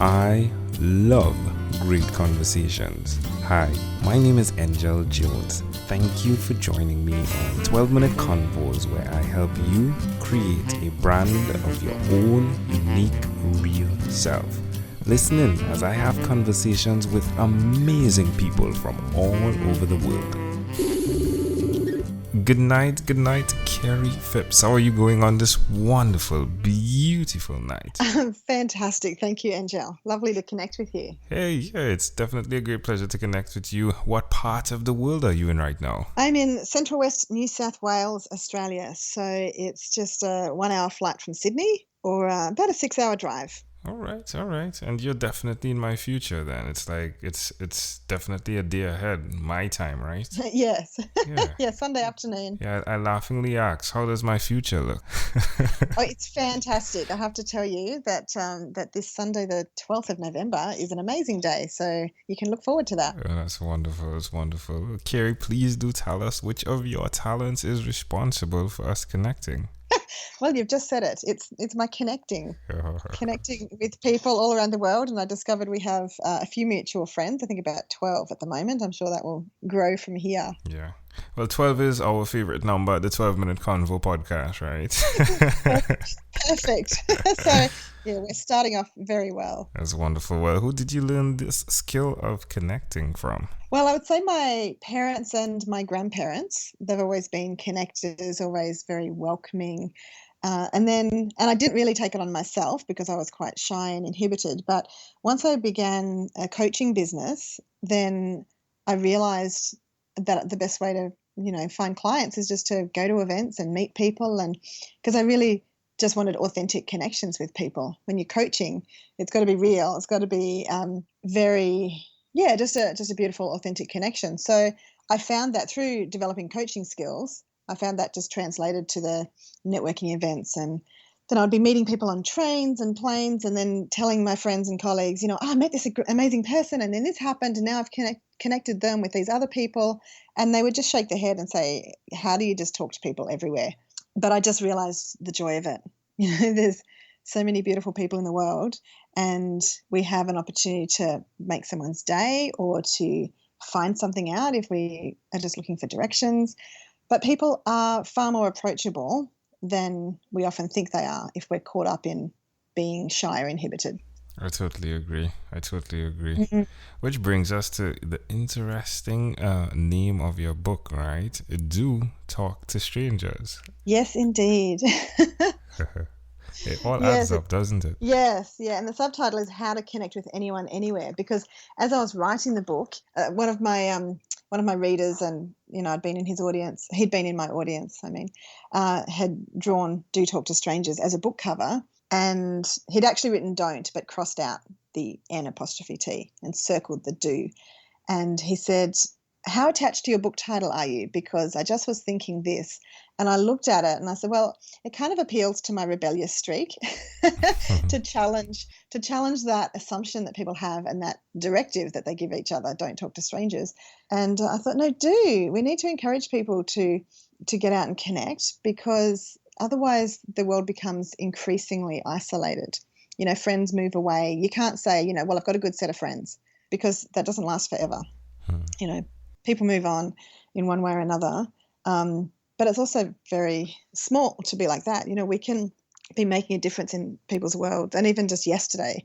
I love great conversations. Hi, my name is Angel Jones. Thank you for joining me on 12-minute convos where I help you create a brand of your own unique, real self. Listen in as I have conversations with amazing people from all over the world. Good night, Kerrie Phipps. How are you going on this wonderful, beautiful night? Fantastic. Thank you, Angel. Lovely to connect with you. Hey, yeah, it's definitely a great pleasure to connect with you. What part of the world are you in right now? I'm in Central West New South Wales, Australia. So it's just a 1 hour flight from Sydney or about a 6 hour drive. All right. And you're definitely in my future then. It's like, it's definitely a day ahead, my time, right? Yes. Yeah. Yeah, Sunday afternoon. Yeah, I laughingly asked, how does my future look? Oh, it's fantastic. I have to tell you that that this Sunday, the 12th of November, is an amazing day. So you can look forward to that. Oh, that's wonderful. It's wonderful. Kerrie, please do tell us which of your talents is responsible for us connecting. Well, you've just said it. It's my connecting with people all around the world. And I discovered we have a few mutual friends, I think about 12 at the moment. I'm sure that will grow from here. Yeah. Well, 12 is our favorite number, the 12-minute convo podcast, right? Perfect. So, yeah, we're starting off very well. That's wonderful. Well, who did you learn this skill of connecting from? Well, I would say my parents and my grandparents. They've always been connectors, always very welcoming. And I didn't really take it on myself because I was quite shy and inhibited. But once I began a coaching business, then I realized that the best way to, find clients is just to go to events and meet people. And because I really just wanted authentic connections with people. When you're coaching, it's got to be real. It's got to be just a beautiful, authentic connection. So I found that through developing coaching skills, I found that just translated to the networking events. And then I'd be meeting people on trains and planes and then telling my friends and colleagues, I met this amazing person and then this happened and now I've connected them with these other people. And they would just shake their head and say, how do you just talk to people everywhere? But I just realized the joy of it. There's so many beautiful people in the world and we have an opportunity to make someone's day or to find something out if we are just looking for directions. But people are far more approachable than we often think they are if we're caught up in being shy or inhibited. I totally agree. Mm-hmm. Which brings us to the interesting name of your book, right? Do Talk to Strangers. Yes, indeed. It all adds up, doesn't it? Yes, yeah. And the subtitle is How to Connect with Anyone, Anywhere. Because as I was writing the book, one of my readers, and I'd been in his audience, he'd been in my audience, had drawn Do Talk to Strangers as a book cover, and he'd actually written don't, but crossed out the N' and circled the do. And he said, how attached to your book title are you? Because I just was thinking this. And I looked at it and I said, well, it kind of appeals to my rebellious streak to challenge that assumption that people have and that directive that they give each other, don't talk to strangers. And I thought, no, we need to encourage people to get out and connect, because otherwise the world becomes increasingly isolated. Friends move away. You can't say, well, I've got a good set of friends, because that doesn't last forever. People move on in one way or another. But it's also very small to be like that. We can be making a difference in people's world. And even just yesterday,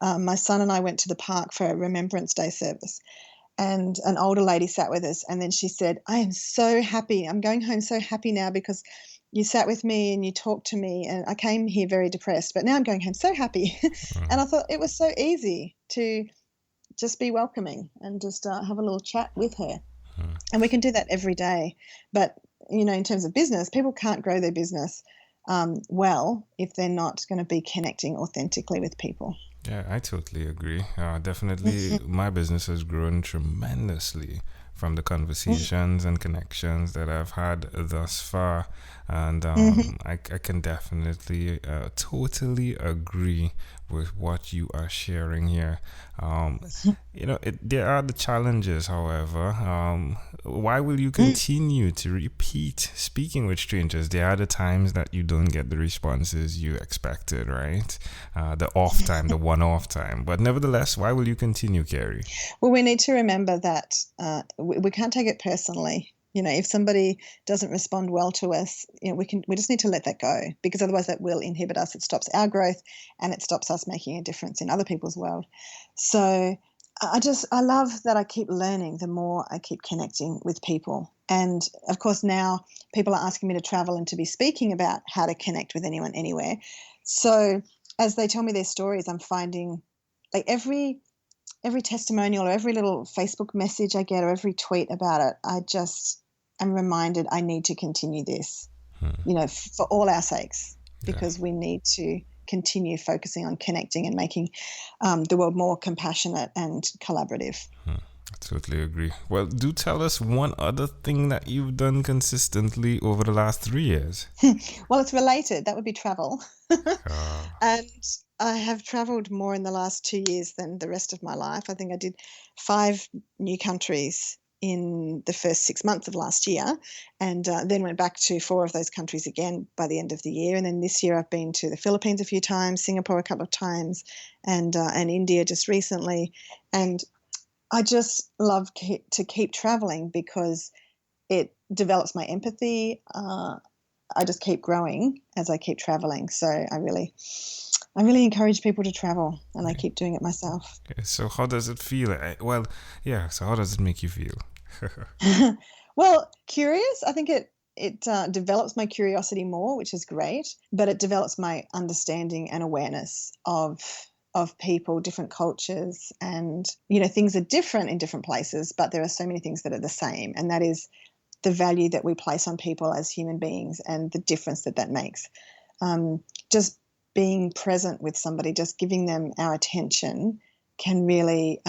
my son and I went to the park for a Remembrance Day service, and an older lady sat with us. And then she said, I am so happy. I'm going home so happy now because you sat with me and you talked to me, and I came here very depressed, but now I'm going home so happy. And I thought it was so easy to just be welcoming and just have a little chat with her. And we can do that every day. But, in terms of business, people can't grow their business well if they're not going to be connecting authentically with people. Yeah, I totally agree. Definitely, my business has grown tremendously from the conversations and connections that I've had thus far. And I can definitely totally agree with what you are sharing here. There are the challenges, however. Why will you continue to repeat speaking with strangers? There are the times that you don't get the responses you expected, right? The off time, the one-off time. But nevertheless, why will you continue, Kerrie? Well, we need to remember that we can't take it personally. If somebody doesn't respond well to us, we just need to let that go, because otherwise that will inhibit us. It stops our growth and it stops us making a difference in other people's world. So I love that I keep learning the more I keep connecting with people. And of course now people are asking me to travel and to be speaking about how to connect with anyone anywhere. So as they tell me their stories, I'm finding like every testimonial or every little Facebook message I get or every tweet about it, I'm reminded I need to continue this, for all our sakes, because we need to continue focusing on connecting and making the world more compassionate and collaborative. I totally agree. Well, do tell us one other thing that you've done consistently over the last 3 years. Well, it's related. That would be travel. And I have traveled more in the last 2 years than the rest of my life. I think I did 5 new countries in the first 6 months of last year, and then went back to 4 of those countries again by the end of the year. And then this year I've been to the Philippines a few times, Singapore a couple of times, and India just recently. And I just love to keep traveling because it develops my empathy. I just keep growing as I keep traveling. So I really encourage people to travel, and I keep doing it myself. Okay, so how does it feel? So how does it make you feel? Well, curious. I think it develops my curiosity more, which is great, but it develops my understanding and awareness of people, different cultures, and things are different in different places, but there are so many things that are the same, and that is the value that we place on people as human beings and the difference that makes. Just being present with somebody, just giving them our attention can really,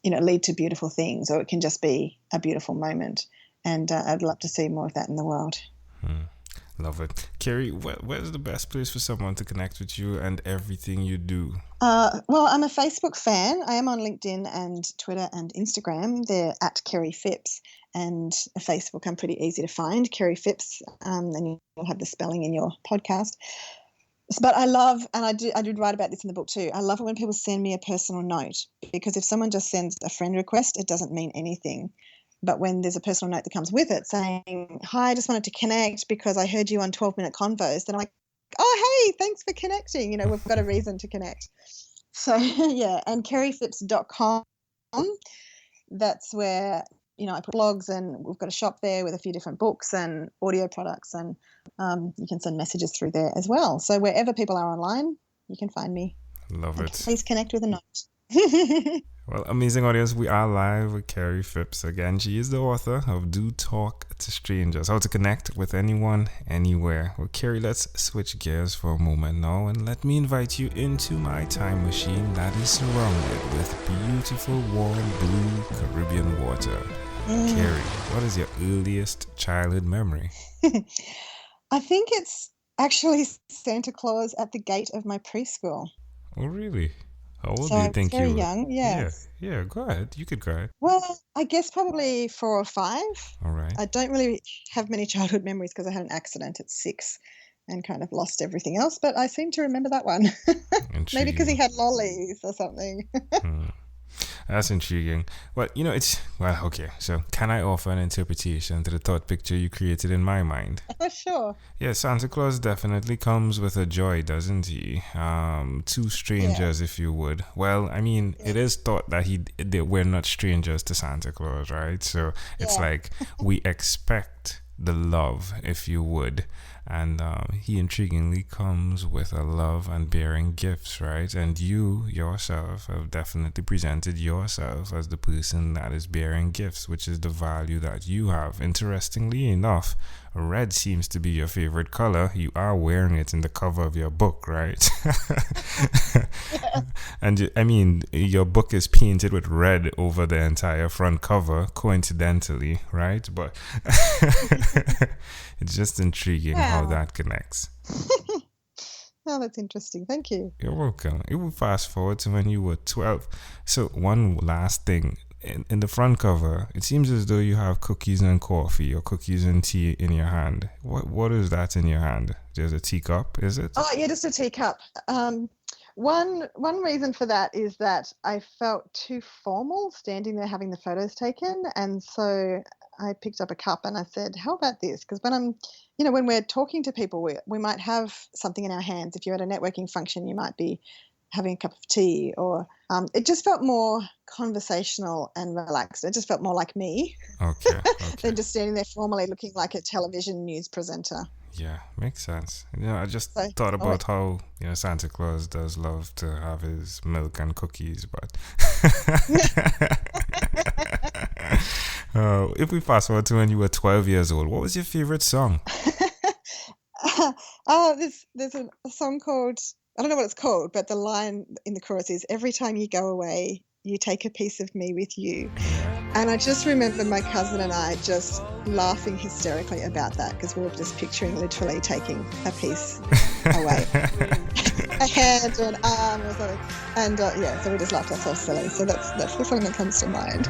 lead to beautiful things, or it can just be a beautiful moment. And I'd love to see more of that in the world. Love it. Kerrie, where's the best place for someone to connect with you and everything you do? Well, I'm a Facebook fan. I am on LinkedIn and Twitter and Instagram. They're at Kerrie Phipps. And Facebook, I'm pretty easy to find, Kerrie Phipps, and you'll have the spelling in your podcast. But I love, and I did write about this in the book too, I love it when people send me a personal note, because if someone just sends a friend request, it doesn't mean anything. But when there's a personal note that comes with it saying, hi, I just wanted to connect because I heard you on 12-minute convos, then I'm like, oh, hey, thanks for connecting. We've got a reason to connect. So, yeah, and kerriephipps.com, that's where, I put blogs, and we've got a shop there with a few different books and audio products, and you can send messages through there as well. So wherever people are online, you can find me. Love it. Please connect with a note. Well, amazing audience, we are live with Kerrie Phipps again. She is the author of Do Talk to Strangers, How to Connect with Anyone, Anywhere. Well, Kerrie, let's switch gears for a moment now, and let me invite you into my time machine that is surrounded with beautiful, warm, blue Caribbean water. Kerrie, what is your earliest childhood memory? I think it's actually Santa Claus at the gate of my preschool. Oh, really? How old So do you I was think very you were? young, yes. Yeah, go ahead. You could go ahead. Well, I guess probably 4 or 5. All right. I don't really have many childhood memories because I had an accident at 6 and kind of lost everything else, but I seem to remember that one. Maybe because he had lollies or something. That's intriguing. Well, okay. So can I offer an interpretation to the thought picture you created in my mind? Sure. Yeah, Santa Claus definitely comes with a joy, doesn't he? 2 strangers, if you would. Well, I mean, it is thought that we're not strangers to Santa Claus, right? So it's like we expect the love, if you would. And he intriguingly comes with a love and bearing gifts, right? And you yourself have definitely presented yourself as the person that is bearing gifts, which is the value that you have. Interestingly enough, red seems to be your favorite color. You are wearing it in the cover of your book, right? And I mean, your book is painted with red over the entire front cover, coincidentally, right? But it's just intriguing how that connects. Oh, that's interesting. Thank you. You're welcome. It will fast forward to when you were 12. So one last thing. In the front cover, it seems as though you have cookies and coffee or cookies and tea in your hand. What is that in your hand? There's a teacup, is it? Oh, yeah, just a teacup. One reason for that is that I felt too formal standing there having the photos taken, and so I picked up a cup and I said, how about this? Because when we're talking to people, we might have something in our hands. If you're at a networking function, you might be having a cup of tea, or it just felt more conversational and relaxed. It just felt more like me than just standing there formally looking like a television news presenter. Yeah, makes sense. I just thought about how Santa Claus does love to have his milk and cookies, but if we fast forward to when you were 12 years old, what was your favorite song? There's a song called, I don't know what it's called, but the line in the chorus is, every time you go away, you take a piece of me with you. And I just remember my cousin and I just laughing hysterically about that, because we were just picturing literally taking a piece away. A hand or an arm or something. And so we just laughed ourselves silly. So that's the song that comes to mind.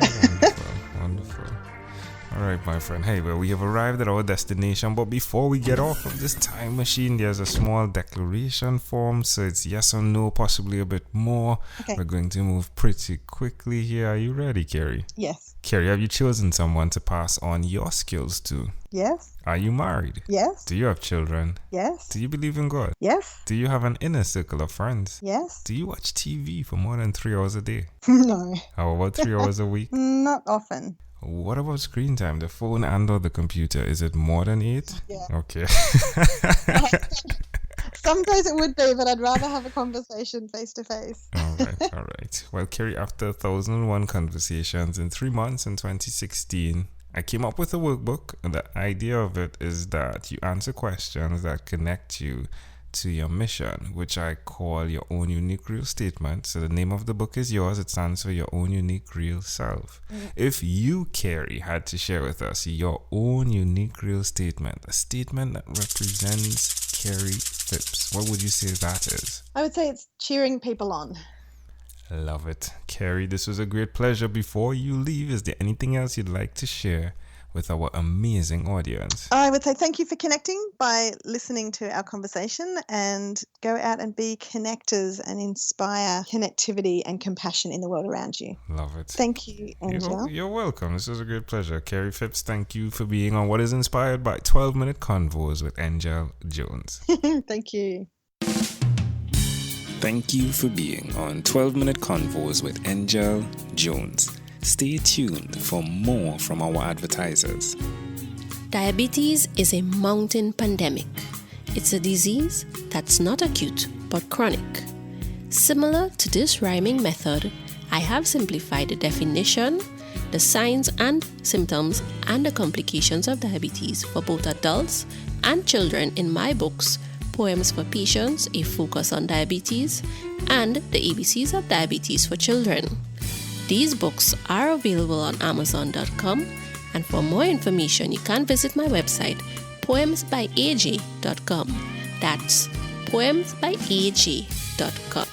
Wonderful. All right, my friend. Hey, well, we have arrived at our destination, but before we get off of this time machine, there's a small declaration form. So it's yes or no, possibly a bit more. Okay. We're going to move pretty quickly here. Are you ready, Kerrie? Yes. Kerrie, have you chosen someone to pass on your skills to? Yes. Are you married? Yes. Do you have children? Yes. Do you believe in God? Yes. Do you have an inner circle of friends? Yes. Do you watch TV for more than 3 hours a day? No. How about 3 hours a week? Not often. What about screen time? The phone and or the computer? Is it more than 8? Yeah. Okay. Some days it would be, but I'd rather have a conversation face to face. All right. Well, Kerrie, after 1,001 conversations in 3 months in 2016, I came up with a workbook, and the idea of it is that you answer questions that connect you to your mission, which I call your own unique real statement. So the name of the book is yours. It stands for your own unique real self. If you, Kerrie, had to share with us your own unique real statement, a statement that represents Kerrie Phipps, what would you say that is? I would say it's cheering people on. Love it. Kerrie, this was a great pleasure. Before you leave, is there anything else you'd like to share with our amazing audience? I would say thank you for connecting by listening to our conversation, and go out and be connectors and inspire connectivity and compassion in the world around you. Love it. Thank you, Angel. You're welcome. This was a great pleasure. Kerrie Phipps, thank you for being on what is inspired by 12-Minute Convos with Angel Jones. Thank you. Thank you for being on 12-Minute Convos with Angel Jones. Stay tuned for more from our advertisers. Diabetes is a mountain pandemic. It's a disease that's not acute but chronic. Similar to this rhyming method, I have simplified the definition, the signs and symptoms, and the complications of diabetes for both adults and children in my books, Poems for Patients, A Focus on Diabetes, and The ABCs of Diabetes for Children. These books are available on Amazon.com, and for more information, you can visit my website, poemsbyaj.com. That's poemsbyaj.com.